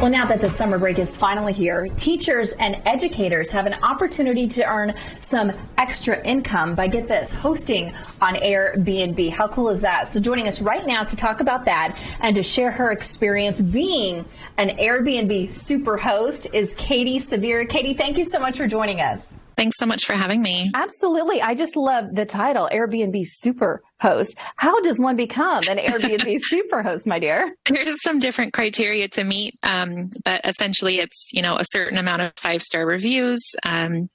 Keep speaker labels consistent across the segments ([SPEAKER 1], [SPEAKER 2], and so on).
[SPEAKER 1] Well, now that the summer break is finally here, teachers and educators have an opportunity to earn some extra income by, get this, hosting on Airbnb. How cool is that? So joining us right now to talk about that and to share her experience being an Airbnb super host is Katie Severe. Katie, thank you so much for joining us.
[SPEAKER 2] Thanks so much for having me.
[SPEAKER 1] Absolutely. I just love the title, Airbnb super host. How does one become an Airbnb super host, my dear?
[SPEAKER 2] There's some different criteria to meet, but essentially it's, a certain amount of 5-star reviews,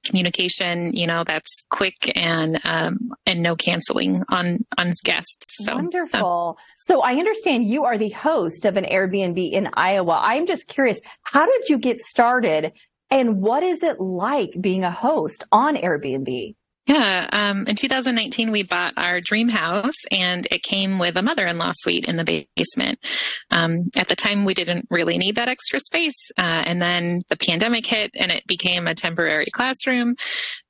[SPEAKER 2] communication, that's quick and no canceling on guests. So,
[SPEAKER 1] wonderful. So I understand you are the host of an Airbnb in Iowa. I'm just curious, how did you get started? And what is it like being a host on Airbnb?
[SPEAKER 2] Yeah, in 2019, we bought our dream house and it came with a mother-in-law suite in the basement. At the time, we didn't really need that extra space. And then the pandemic hit and it became a temporary classroom.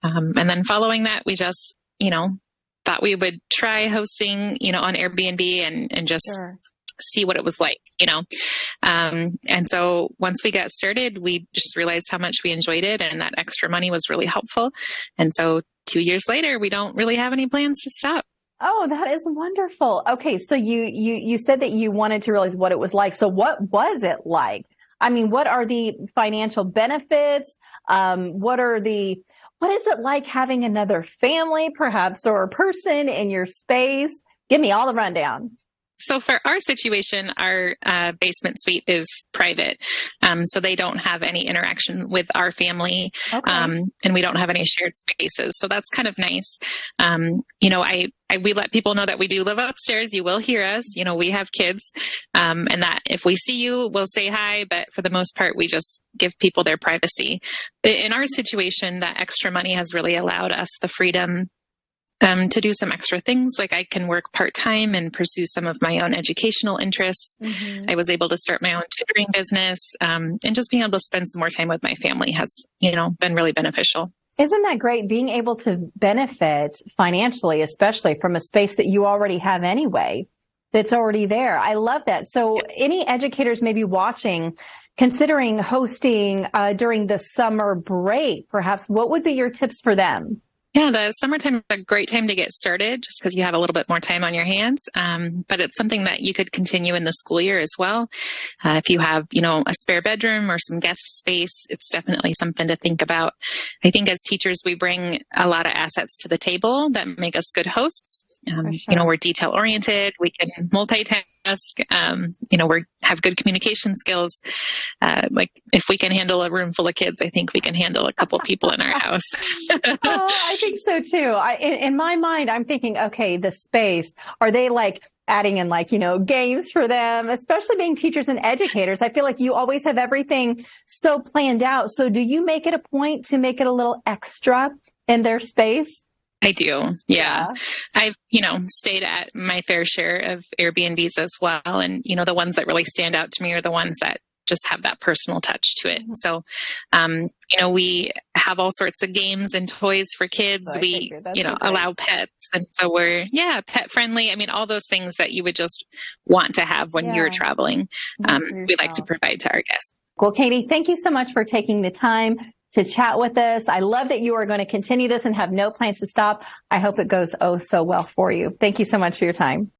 [SPEAKER 2] And then following that, we just, thought we would try hosting, on Airbnb and just see what it was like, And so once we got started, we just realized how much we enjoyed it and that extra money was really helpful. And so 2 years later, we don't really have any plans to stop.
[SPEAKER 1] Oh, that is wonderful. Okay. So you said that you wanted to realize what it was like. So what was it like? I mean, what are the financial benefits? What is it like having another family, perhaps, or a person in your space? Give me all the rundown.
[SPEAKER 2] So for our situation, our basement suite is private. So they don't have any interaction with our family. Okay. And we don't have any shared spaces. So that's kind of nice. We let people know that we do live upstairs. You will hear us. We have kids. And that if we see you, we'll say hi. But for the most part, we just give people their privacy. In our situation, that extra money has really allowed us the freedom to do some extra things. Like I can work part-time and pursue some of my own educational interests. Mm-hmm. I was able to start my own tutoring business, and just being able to spend some more time with my family has, been really beneficial.
[SPEAKER 1] Isn't that great, being able to benefit financially, especially from a space that you already have anyway, that's already there? I love that. So any educators maybe watching, considering hosting during the summer break, perhaps, what would be your tips for them?
[SPEAKER 2] Yeah, the summertime is a great time to get started just because you have a little bit more time on your hands. But it's something that you could continue in the school year as well. If you have, a spare bedroom or some guest space, it's definitely something to think about. I think as teachers, we bring a lot of assets to the table that make us good hosts. Sure. We're detail oriented. We can multitask. We have good communication skills. Like if we can handle a room full of kids, I think we can handle a couple people in our house.
[SPEAKER 1] I think so too. In my mind, I'm thinking, okay, the space, are they like adding in games for them, especially being teachers and educators? I feel like you always have everything so planned out. So do you make it a point to make it a little extra in their space?
[SPEAKER 2] I do. Yeah. I've, stayed at my fair share of Airbnbs as well. And, the ones that really stand out to me are the ones that just have that personal touch to it. So, we have all sorts of games and toys for kids. We, allow pets. And so we're, pet friendly. I mean, all those things that you would just want to have when you're traveling. We like to provide to our guests.
[SPEAKER 1] Well, Katie, thank you so much for taking the time to chat with us. I love that you are going to continue this and have no plans to stop. I hope it goes so well for you. Thank you so much for your time.